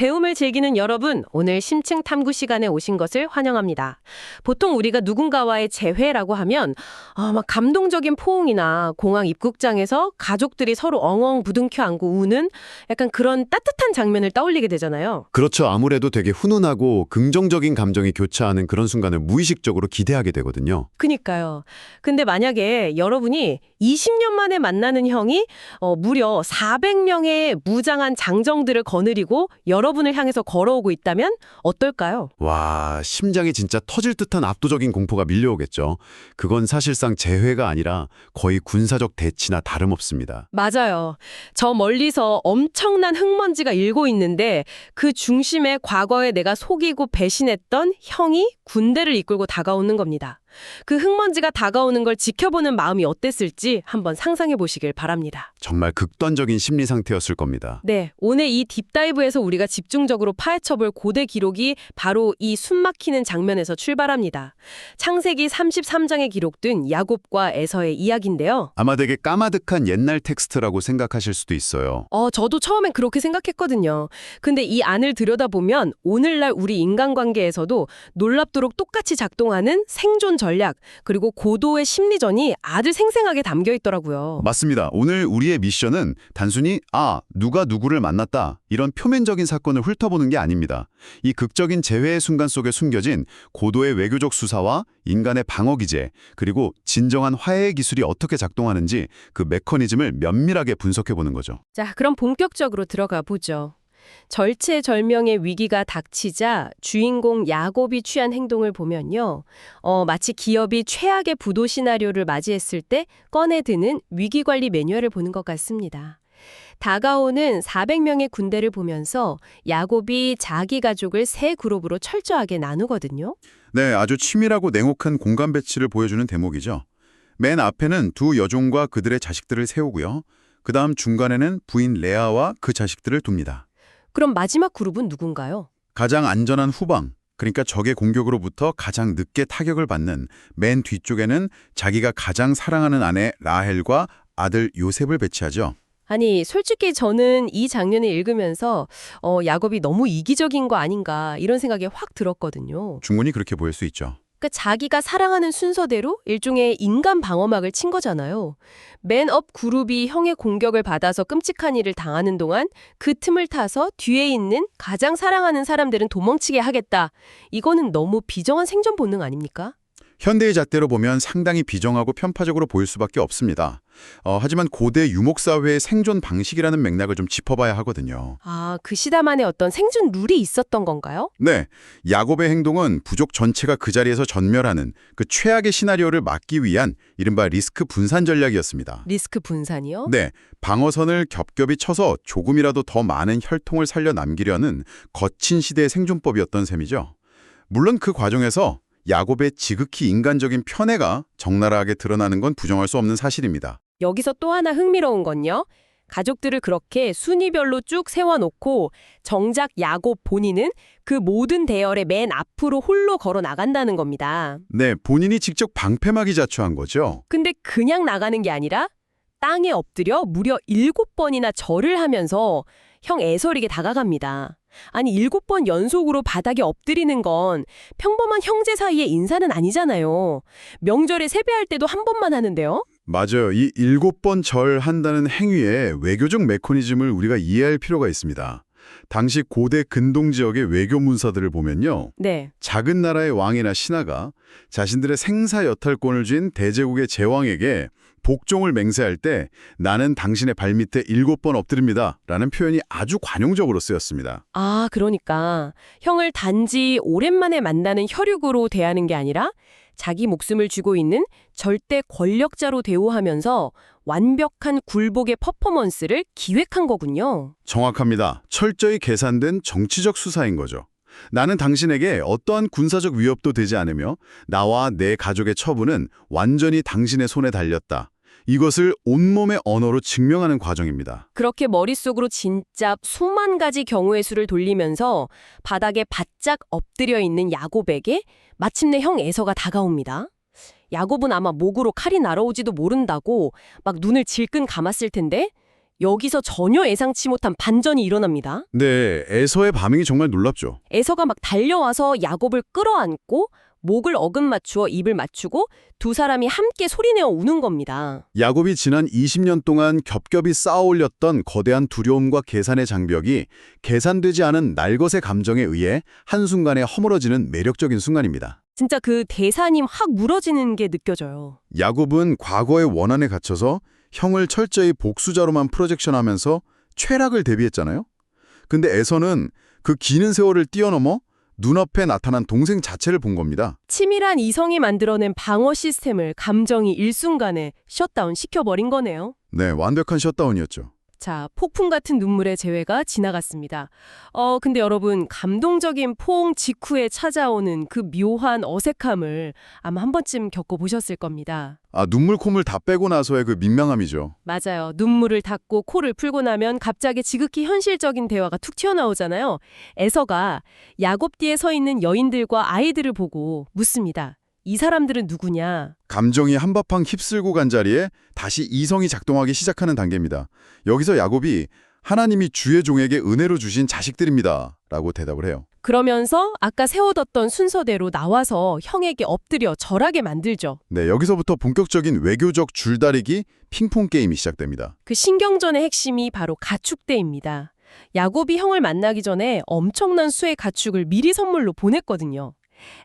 배움을 즐기는 여러분, 오늘 심층 탐구 시간에 오신 것을 환영합니다. 보통 우리가 누군가와의 재회라고 하면 막 감동적인 포옹이나 공항 입국장에서 가족들이 서로 엉엉 부둥켜 안고 우는 약간 그런 따뜻한 장면을 떠올리게 되잖아요. 그렇죠. 아무래도 되게 훈훈하고 긍정적인 감정이 교차하는 그런 순간을 무의식적으로 기대하게 되거든요. 그니까요. 근데 만약에 여러분이 20년 만에 만나는 형이 무려 400명의 무장한 장정들을 거느리고 여러분을 향해서 걸어오고 있다면 어떨까요? 와, 심장이 진짜 터질 듯한 압도적인 공포가 밀려오겠죠. 그건 사실상 재회가 아니라 거의 군사적 대치나 다름없습니다. 맞아요. 저 멀리서 엄청난 흙먼지가 일고 있는데 그 중심에 과거에 내가 속이고 배신했던 형이 군대를 이끌고 다가오는 겁니다. 그 흙먼지가 다가오는 걸 지켜보는 마음이 어땠을지 한번 상상해 보시길 바랍니다. 정말 극단적인 심리 상태였을 겁니다. 네, 오늘 이 딥다이브에서 우리가 집중적으로 파헤쳐볼 고대 기록이 바로 이 숨막히는 장면에서 출발합니다. 창세기 33장에 기록된 야곱과 에서의 이야기인데요. 아마 되게 까마득한 옛날 텍스트라고 생각하실 수도 있어요. 저도 처음엔 그렇게 생각했거든요. 근데 이 안을 들여다보면 오늘날 우리 인간관계에서도 놀랍도록 똑같이 작동하는 생존 전략, 그리고 고도의 심리전이 아주 생생하게 담겨 있더라고요. 맞습니다. 오늘 우리의 미션은 단순히 누가 누구를 만났다 이런 표면적인 사건을 훑어보는 게 아닙니다. 이 극적인 재회의 순간 속에 숨겨진 고도의 외교적 수사와 인간의 방어 기제, 그리고 진정한 화해의 기술이 어떻게 작동하는지 그 메커니즘을 면밀하게 분석해보는 거죠. 자, 그럼 본격적으로 들어가 보죠. 절체절명의 위기가 닥치자 주인공 야곱이 취한 행동을 보면요. 마치 기업이 최악의 부도 시나리오를 맞이했을 때 꺼내드는 위기관리 매뉴얼을 보는 것 같습니다. 다가오는 400명의 군대를 보면서 야곱이 자기 가족을 세 그룹으로 철저하게 나누거든요. 네, 아주 치밀하고 냉혹한 공간 배치를 보여주는 대목이죠. 맨 앞에는 두 여종과 그들의 자식들을 세우고요. 그 다음 중간에는 부인 레아와 그 자식들을 둡니다. 그럼 마지막 그룹은 누군가요? 가장 안전한 후방, 그러니까 적의 공격으로부터 가장 늦게 타격을 받는 맨 뒤쪽에는 자기가 가장 사랑하는 아내 라헬과 아들 요셉을 배치하죠. 아니, 솔직히 저는 이 장면을 읽으면서 야곱이 너무 이기적인 거 아닌가 이런 생각이 확 들었거든요. 충분히 그렇게 보일 수 있죠. 그러니까 자기가 사랑하는 순서대로 일종의 인간 방어막을 친 거잖아요. 맨 업 그룹이 형의 공격을 받아서 끔찍한 일을 당하는 동안 그 틈을 타서 뒤에 있는 가장 사랑하는 사람들은 도망치게 하겠다. 이거는 너무 비정한 생존 본능 아닙니까? 현대의 잣대로 보면 상당히 비정하고 편파적으로 보일 수밖에 없습니다. 하지만 고대 유목사회의 생존 방식이라는 맥락을 좀 짚어봐야 하거든요. 그 시대만의 어떤 생존 룰이 있었던 건가요? 네, 야곱의 행동은 부족 전체가 그 자리에서 전멸하는 그 최악의 시나리오를 막기 위한 이른바 리스크 분산 전략이었습니다. 리스크 분산이요? 네, 방어선을 겹겹이 쳐서 조금이라도 더 많은 혈통을 살려 남기려는 거친 시대의 생존법이었던 셈이죠. 물론 그 과정에서 야곱의 지극히 인간적인 편애가 적나라하게 드러나는 건 부정할 수 없는 사실입니다. 여기서 또 하나 흥미로운 건요. 가족들을 그렇게 순위별로 쭉 세워놓고 정작 야곱 본인은 그 모든 대열의 맨 앞으로 홀로 걸어 나간다는 겁니다. 네, 본인이 직접 방패막이 자초한 거죠. 근데 그냥 나가는 게 아니라 땅에 엎드려 무려 7번이나 절을 하면서 형 에서에게 다가갑니다. 아니 7번 연속으로 바닥에 엎드리는 건 평범한 형제 사이의 인사는 아니잖아요. 명절에 세배할 때도 한 번만 하는데요. 맞아요. 이 7번 절한다는 행위의 외교적 메커니즘을 우리가 이해할 필요가 있습니다. 당시 고대 근동 지역의 외교 문서들을 보면요. 네. 작은 나라의 왕이나 신하가 자신들의 생사 여탈권을 쥔 대제국의 제왕에게 복종을 맹세할 때 나는 당신의 발밑에 7번 엎드립니다. 라는 표현이 아주 관용적으로 쓰였습니다. 그러니까 형을 단지 오랜만에 만나는 혈육으로 대하는 게 아니라 자기 목숨을 쥐고 있는 절대 권력자로 대우하면서 완벽한 굴복의 퍼포먼스를 기획한 거군요. 정확합니다. 철저히 계산된 정치적 수사인 거죠. 나는 당신에게 어떠한 군사적 위협도 되지 않으며 나와 내 가족의 처분은 완전히 당신의 손에 달렸다. 이것을 온몸의 언어로 증명하는 과정입니다. 그렇게 머릿속으로 진짜 수만 가지 경우의 수를 돌리면서 바닥에 바짝 엎드려 있는 야곱에게 마침내 형 에서가 다가옵니다. 야곱은 아마 목으로 칼이 날아오지도 모른다고 막 눈을 질끈 감았을 텐데 여기서 전혀 예상치 못한 반전이 일어납니다. 네, 에서의 반응이 정말 놀랍죠. 에서가 막 달려와서 야곱을 끌어안고 목을 어긋맞추어 입을 맞추고 두 사람이 함께 소리내어 우는 겁니다. 야곱이 지난 20년 동안 겹겹이 쌓아올렸던 거대한 두려움과 계산의 장벽이 계산되지 않은 날것의 감정에 의해 한순간에 허물어지는 매력적인 순간입니다. 진짜 그 대사님 확 무너지는 게 느껴져요. 야곱은 과거의 원한에 갇혀서 형을 철저히 복수자로만 프로젝션하면서 최락을 대비했잖아요. 근데 에서는 그 긴 세월을 뛰어넘어 눈앞에 나타난 동생 자체를 본 겁니다. 치밀한 이성이 만들어낸 방어 시스템을 감정이 일순간에 셧다운 시켜버린 거네요. 네, 완벽한 셧다운이었죠. 자, 폭풍 같은 눈물의 재회가 지나갔습니다. 근데 여러분, 감동적인 포옹 직후에 찾아오는 그 묘한 어색함을 아마 한 번쯤 겪어보셨을 겁니다. 눈물 콧물 다 빼고 나서의 그 민망함이죠. 맞아요. 눈물을 닦고 코를 풀고 나면 갑자기 지극히 현실적인 대화가 툭 튀어나오잖아요. 에서가 야곱 뒤에 서 있는 여인들과 아이들을 보고 묻습니다. 이 사람들은 누구냐? 감정이 한바탕 휩쓸고 간 자리에 다시 이성이 작동하기 시작하는 단계입니다. 여기서 야곱이 하나님이 주의 종에게 은혜로 주신 자식들입니다. 라고 대답을 해요. 그러면서 아까 세워뒀던 순서대로 나와서 형에게 엎드려 절하게 만들죠. 네, 여기서부터 본격적인 외교적 줄다리기 핑퐁 게임이 시작됩니다. 그 신경전의 핵심이 바로 가축대입니다. 야곱이 형을 만나기 전에 엄청난 수의 가축을 미리 선물로 보냈거든요.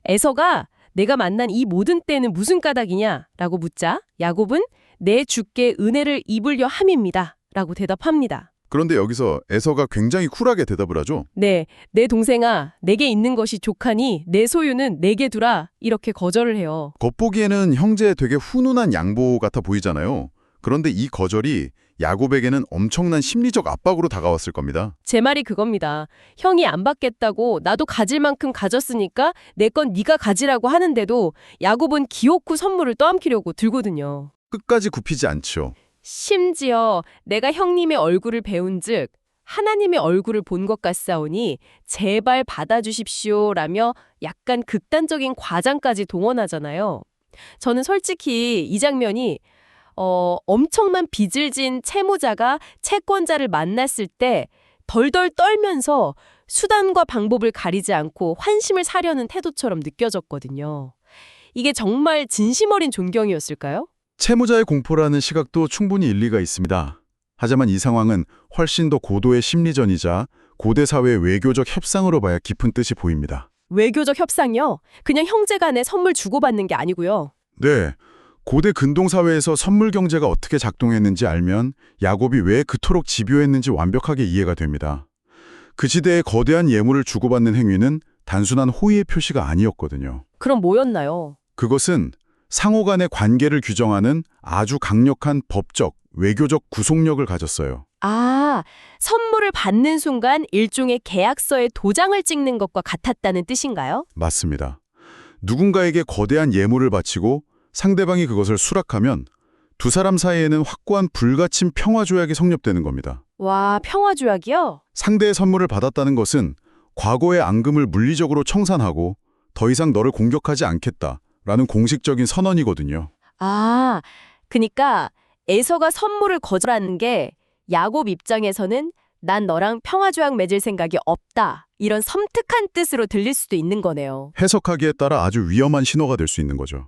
에서가 내가 만난 이 모든 떼는 무슨 까닭이냐? 라고 묻자 야곱은 내 주께 은혜를 입으려 함입니다. 라고 대답합니다. 그런데 여기서 에서가 굉장히 쿨하게 대답을 하죠. 네, 내 동생아, 내게 있는 것이 족하니 내 소유는 내게 두라. 이렇게 거절을 해요. 겉보기에는 형제의 되게 훈훈한 양보 같아 보이잖아요. 그런데 이 거절이 야곱에게는 엄청난 심리적 압박으로 다가왔을 겁니다. 제 말이 그겁니다. 형이 안 받겠다고 나도 가질 만큼 가졌으니까 내 건 네가 가지라고 하는데도 야곱은 기어코 선물을 떠안키려고 들거든요. 끝까지 굽히지 않죠. 심지어 내가 형님의 얼굴을 배운즉 하나님의 얼굴을 본 것 같사오니 제발 받아주십시오라며 약간 극단적인 과장까지 동원하잖아요. 저는 솔직히 이 장면이 엄청난 빚을 진 채무자가 채권자를 만났을 때 덜덜 떨면서 수단과 방법을 가리지 않고 환심을 사려는 태도처럼 느껴졌거든요. 이게 정말 진심 어린 존경이었을까요? 채무자의 공포라는 시각도 충분히 일리가 있습니다. 하지만 이 상황은 훨씬 더 고도의 심리전이자 고대 사회의 외교적 협상으로 봐야 깊은 뜻이 보입니다. 외교적 협상이요? 그냥 형제 간에 선물 주고받는 게 아니고요. 네, 고대 근동 사회에서 선물 경제가 어떻게 작동했는지 알면 야곱이 왜 그토록 집요했는지 완벽하게 이해가 됩니다. 그 시대의 거대한 예물을 주고받는 행위는 단순한 호의의 표시가 아니었거든요. 그럼 뭐였나요? 그것은 상호 간의 관계를 규정하는 아주 강력한 법적, 외교적 구속력을 가졌어요. 아, 선물을 받는 순간 일종의 계약서에 도장을 찍는 것과 같았다는 뜻인가요? 맞습니다. 누군가에게 거대한 예물을 바치고 상대방이 그것을 수락하면 두 사람 사이에는 확고한 불가침 평화조약이 성립되는 겁니다. 와, 평화조약이요? 상대의 선물을 받았다는 것은 과거의 앙금을 물리적으로 청산하고 더 이상 너를 공격하지 않겠다라는 공식적인 선언이거든요. 아, 그니까 에서가 선물을 거절하는 게 야곱 입장에서는 난 너랑 평화조약 맺을 생각이 없다. 이런 섬뜩한 뜻으로 들릴 수도 있는 거네요. 해석하기에 따라 아주 위험한 신호가 될 수 있는 거죠.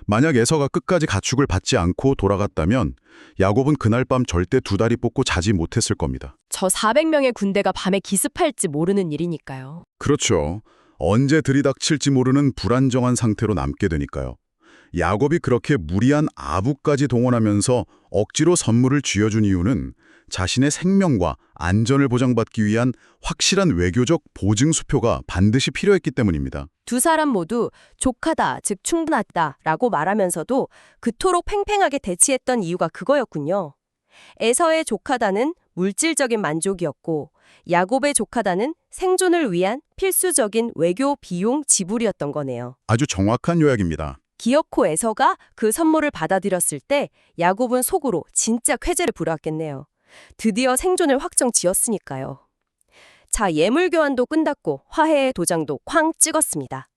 만약 에서가 끝까지 가축을 받지 않고 돌아갔다면 야곱은 그날 밤 절대 두 다리 뻗고 자지 못했을 겁니다. 저 400명의 군대가 밤에 기습할지 모르는 일이니까요. 그렇죠. 언제 들이닥칠지 모르는 불안정한 상태로 남게 되니까요. 야곱이 그렇게 무리한 아부까지 동원하면서 억지로 선물을 쥐어준 이유는 자신의 생명과 안전을 보장받기 위한 확실한 외교적 보증 수표가 반드시 필요했기 때문입니다. 두 사람 모두 족하다, 즉 충분하다 라고 말하면서도 그토록 팽팽하게 대치했던 이유가 그거였군요. 에서의 족하다는 물질적인 만족이었고 야곱의 족하다는 생존을 위한 필수적인 외교 비용 지불이었던 거네요. 아주 정확한 요약입니다. 기어코 에서가 그 선물을 받아들였을 때 야곱은 속으로 진짜 쾌재를 부려왔겠네요. 드디어 생존을 확정 지었으니까요. 자, 예물 교환도 끝났고 화해의 도장도 쾅 찍었습니다.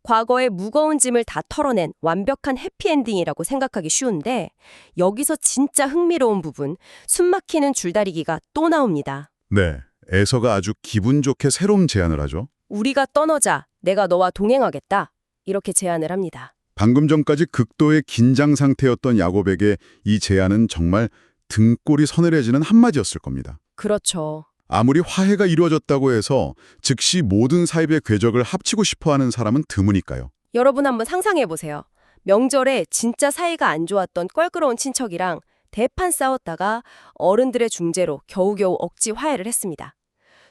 과거의 무거운 짐을 다 털어낸 완벽한 해피엔딩이라고 생각하기 쉬운데 여기서 진짜 흥미로운 부분, 숨막히는 줄다리기가 또 나옵니다. 네, 에서가 아주 기분 좋게 새로운 제안을 하죠. 우리가 떠나자. 내가 너와 동행하겠다. 이렇게 제안을 합니다. 방금 전까지 극도의 긴장 상태였던 야곱에게 이 제안은 정말 등골이 서늘해지는 한마디였을 겁니다. 그렇죠. 아무리 화해가 이루어졌다고 해서 즉시 모든 사입의 궤적을 합치고 싶어하는 사람은 드무니까요. 여러분 한번 상상해 보세요. 명절에 진짜 사이가 안 좋았던 껄끄러운 친척이랑 대판 싸웠다가 어른들의 중재로 겨우겨우 억지 화해를 했습니다.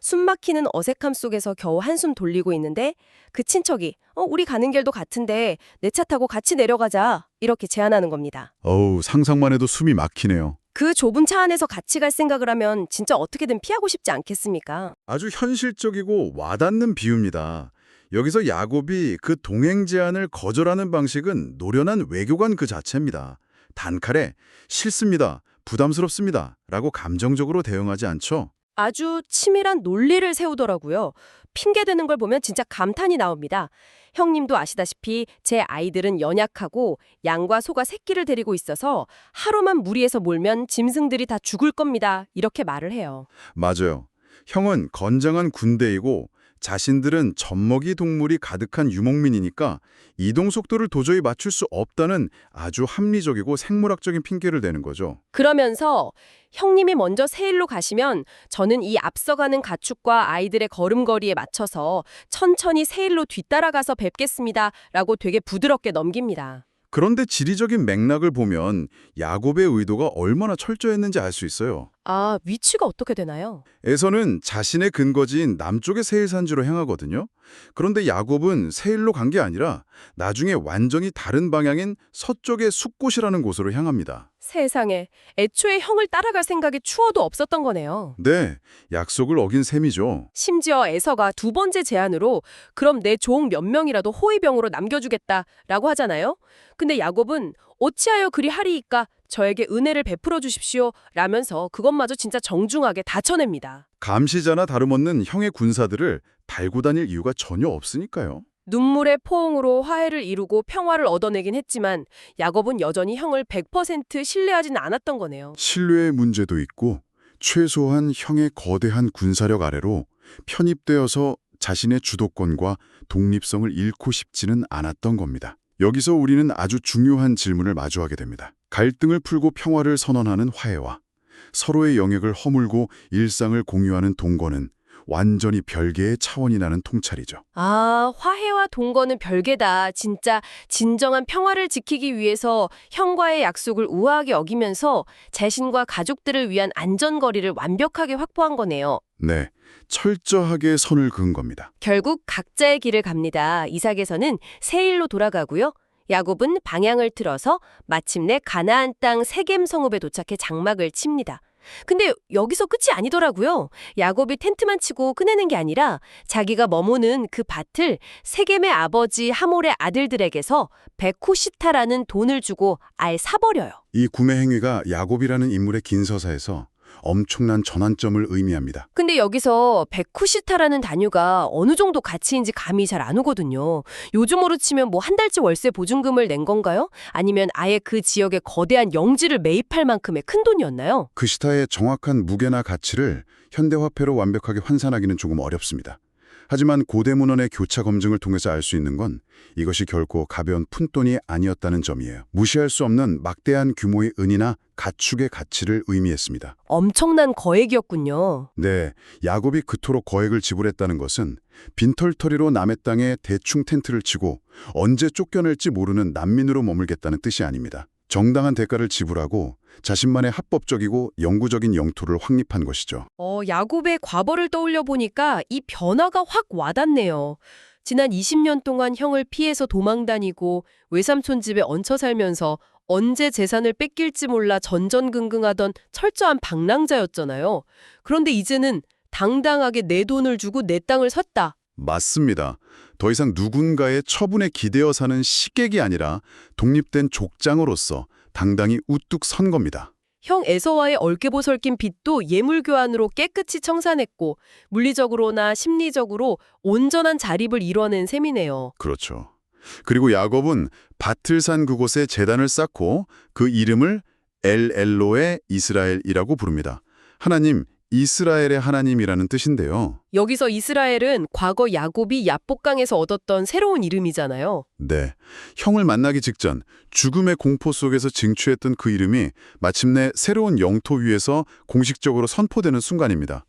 숨막히는 어색함 속에서 겨우 한숨 돌리고 있는데 그 친척이 우리 가는 길도 같은데 내 차 타고 같이 내려가자 이렇게 제안하는 겁니다. 어우, 상상만 해도 숨이 막히네요. 그 좁은 차 안에서 같이 갈 생각을 하면 진짜 어떻게든 피하고 싶지 않겠습니까? 아주 현실적이고 와닿는 비유입니다. 여기서 야곱이 그 동행 제안을 거절하는 방식은 노련한 외교관 그 자체입니다. 단칼에 싫습니다, 부담스럽습니다 라고 감정적으로 대응하지 않죠. 아주 치밀한 논리를 세우더라고요. 핑계대는 걸 보면 진짜 감탄이 나옵니다. 형님도 아시다시피 제 아이들은 연약하고 양과 소가 새끼를 데리고 있어서 하루만 무리해서 몰면 짐승들이 다 죽을 겁니다. 이렇게 말을 해요. 맞아요. 형은 건장한 군대이고 자신들은 젖먹이 동물이 가득한 유목민이니까 이동 속도를 도저히 맞출 수 없다는 아주 합리적이고 생물학적인 핑계를 대는 거죠. 그러면서 형님이 먼저 세일로 가시면 저는 이 앞서가는 가축과 아이들의 걸음걸이에 맞춰서 천천히 세일로 뒤따라가서 뵙겠습니다. 라고 되게 부드럽게 넘깁니다. 그런데 지리적인 맥락을 보면 야곱의 의도가 얼마나 철저했는지 알 수 있어요. 아, 위치가 어떻게 되나요? 에서는 자신의 근거지인 남쪽의 세일산지로 향하거든요. 그런데 야곱은 세일로 간 게 아니라 나중에 완전히 다른 방향인 서쪽의 숫곳이라는 곳으로 향합니다. 세상에, 애초에 형을 따라갈 생각이 추워도 없었던 거네요. 네, 약속을 어긴 셈이죠. 심지어 에서가 두 번째 제안으로 그럼 내 종 몇 명이라도 호위병으로 남겨주겠다라고 하잖아요. 근데 야곱은 어찌하여 그리 하리이까 저에게 은혜를 베풀어 주십시오 라면서 그것마저 진짜 정중하게 다 쳐냅니다. 감시자나 다름없는 형의 군사들을 달고 다닐 이유가 전혀 없으니까요. 눈물의 포옹으로 화해를 이루고 평화를 얻어내긴 했지만 야곱은 여전히 형을 100% 신뢰하진 않았던 거네요. 신뢰의 문제도 있고 최소한 형의 거대한 군사력 아래로 편입되어서 자신의 주도권과 독립성을 잃고 싶지는 않았던 겁니다. 여기서 우리는 아주 중요한 질문을 마주하게 됩니다. 갈등을 풀고 평화를 선언하는 화해와 서로의 영역을 허물고 일상을 공유하는 동거는 완전히 별개의 차원이 나는 통찰이죠. 아, 화해와 동거는 별개다. 진짜 진정한 평화를 지키기 위해서 형과의 약속을 우아하게 어기면서 자신과 가족들을 위한 안전거리를 완벽하게 확보한 거네요. 네, 철저하게 선을 그은 겁니다. 결국 각자의 길을 갑니다. 이삭에서는 세일로 돌아가고요. 야곱은 방향을 틀어서 마침내 가나안 땅 세겜 성읍에 도착해 장막을 칩니다. 근데 여기서 끝이 아니더라고요. 야곱이 텐트만 치고 끝내는 게 아니라 자기가 머무는 그 밭을 세겜의 아버지 하몰의 아들들에게서 베코시타라는 돈을 주고 아예 사버려요. 이 구매 행위가 야곱이라는 인물의 긴 서사에서 엄청난 전환점을 의미합니다. 근데 여기서 베쿠시타라는 단위가 어느 정도 가치인지 감이 잘 안 오거든요. 요즘으로 치면 뭐 한 달치 월세 보증금을 낸 건가요? 아니면 아예 그 지역에 거대한 영지를 매입할 만큼의 큰 돈이었나요? 그 시타의 정확한 무게나 가치를 현대화폐로 완벽하게 환산하기는 조금 어렵습니다. 하지만 고대 문헌의 교차 검증을 통해서 알 수 있는 건 이것이 결코 가벼운 푼돈이 아니었다는 점이에요. 무시할 수 없는 막대한 규모의 은이나 가축의 가치를 의미했습니다. 엄청난 거액이었군요. 네, 야곱이 그토록 거액을 지불했다는 것은 빈털터리로 남의 땅에 대충 텐트를 치고 언제 쫓겨날지 모르는 난민으로 머물겠다는 뜻이 아닙니다. 정당한 대가를 지불하고 자신만의 합법적이고 영구적인 영토를 확립한 것이죠. 야곱의 과거를 떠올려 보니까 이 변화가 확 와닿네요. 지난 20년 동안 형을 피해서 도망다니고 외삼촌 집에 얹혀 살면서 언제 재산을 뺏길지 몰라 전전긍긍하던 철저한 방랑자였잖아요. 그런데 이제는 당당하게 내 돈을 주고 내 땅을 샀다. 맞습니다. 더 이상 누군가의 처분에 기대어 사는 식객이 아니라 독립된 족장으로서 당당히 우뚝 선 겁니다. 형 에서와의 얽개보 설킨 빚도 예물 교환으로 깨끗이 청산했고 물리적으로나 심리적으로 온전한 자립을 이뤄낸 셈이네요. 그렇죠. 그리고 야곱은 바틀산 그곳에 제단을 쌓고 그 이름을 엘로의 이스라엘이라고 부릅니다. 하나님, 이스라엘의 하나님이라는 뜻인데요. 여기서 이스라엘은 과거 야곱이 야복강에서 얻었던 새로운 이름이잖아요. 네, 형을 만나기 직전 죽음의 공포 속에서 쟁취했던 그 이름이 마침내 새로운 영토 위에서 공식적으로 선포되는 순간입니다.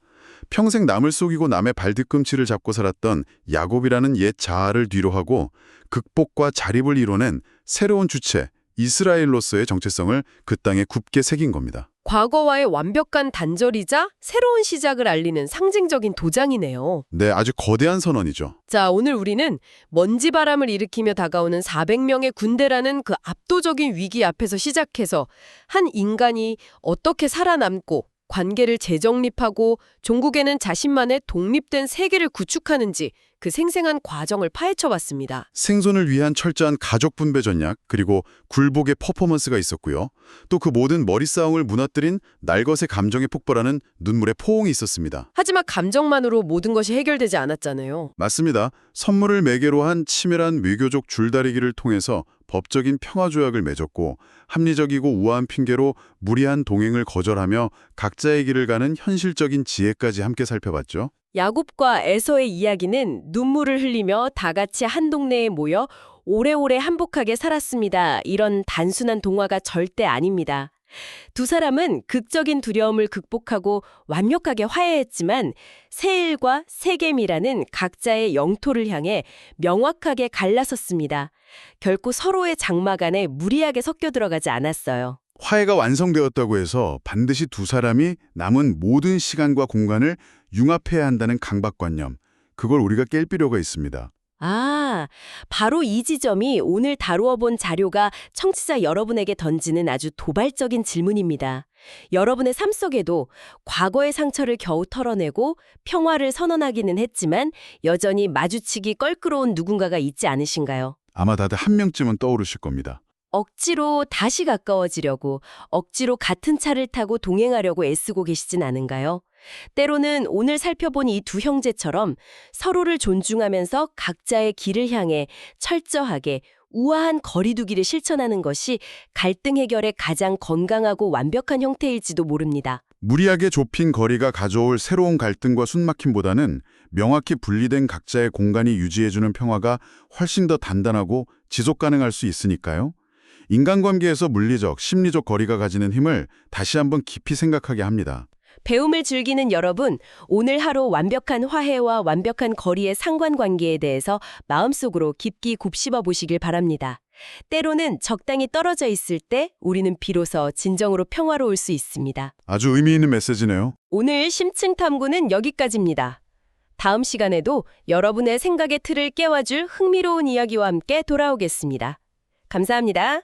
평생 남을 속이고 남의 발뒤꿈치를 잡고 살았던 야곱이라는 옛 자아를 뒤로하고 극복과 자립을 이뤄낸 새로운 주체, 이스라엘로서의 정체성을 그 땅에 굳게 새긴 겁니다. 과거와의 완벽한 단절이자 새로운 시작을 알리는 상징적인 도장이네요. 네, 아주 거대한 선언이죠. 자, 오늘 우리는 먼지바람을 일으키며 다가오는 400명의 군대라는 그 압도적인 위기 앞에서 시작해서 한 인간이 어떻게 살아남고 관계를 재정립하고 종국에는 자신만의 독립된 세계를 구축하는지 그 생생한 과정을 파헤쳐봤습니다. 생존을 위한 철저한 가족 분배 전략, 그리고 굴복의 퍼포먼스가 있었고요. 또 그 모든 머리싸움을 무너뜨린 날것의 감정에 폭발하는 눈물의 포옹이 있었습니다. 하지만 감정만으로 모든 것이 해결되지 않았잖아요. 맞습니다. 선물을 매개로 한 치밀한 외교적 줄다리기를 통해서 법적인 평화조약을 맺었고 합리적이고 우아한 핑계로 무리한 동행을 거절하며 각자의 길을 가는 현실적인 지혜까지 함께 살펴봤죠. 야곱과 에서의 이야기는 눈물을 흘리며 다 같이 한 동네에 모여 오래오래 한복하게 살았습니다. 이런 단순한 동화가 절대 아닙니다. 두 사람은 극적인 두려움을 극복하고 완벽하게 화해했지만 세일과 세겜이라는 각자의 영토를 향해 명확하게 갈라섰습니다. 결코 서로의 장막 안에 무리하게 섞여 들어가지 않았어요. 화해가 완성되었다고 해서 반드시 두 사람이 남은 모든 시간과 공간을 융합해야 한다는 강박관념, 그걸 우리가 깰 필요가 있습니다. 아, 바로 이 지점이 오늘 다루어 본 자료가 청취자 여러분에게 던지는 아주 도발적인 질문입니다. 여러분의 삶 속에도 과거의 상처를 겨우 털어내고 평화를 선언하기는 했지만 여전히 마주치기 껄끄러운 누군가가 있지 않으신가요? 아마 다들 한 명쯤은 떠오르실 겁니다. 억지로 다시 가까워지려고, 억지로 같은 차를 타고 동행하려고 애쓰고 계시진 않은가요? 때로는 오늘 살펴본 이 두 형제처럼 서로를 존중하면서 각자의 길을 향해 철저하게 우아한 거리두기를 실천하는 것이 갈등 해결의 가장 건강하고 완벽한 형태일지도 모릅니다. 무리하게 좁힌 거리가 가져올 새로운 갈등과 숨막힘보다는 명확히 분리된 각자의 공간이 유지해주는 평화가 훨씬 더 단단하고 지속 가능할 수 있으니까요. 인간관계에서 물리적, 심리적 거리가 가지는 힘을 다시 한번 깊이 생각하게 합니다. 배움을 즐기는 여러분, 오늘 하루 완벽한 화해와 완벽한 거리의 상관관계에 대해서 마음속으로 깊이 곱씹어 보시길 바랍니다. 때로는 적당히 떨어져 있을 때 우리는 비로소 진정으로 평화로울 수 있습니다. 아주 의미 있는 메시지네요. 오늘 심층 탐구는 여기까지입니다. 다음 시간에도 여러분의 생각의 틀을 깨워줄 흥미로운 이야기와 함께 돌아오겠습니다. 감사합니다.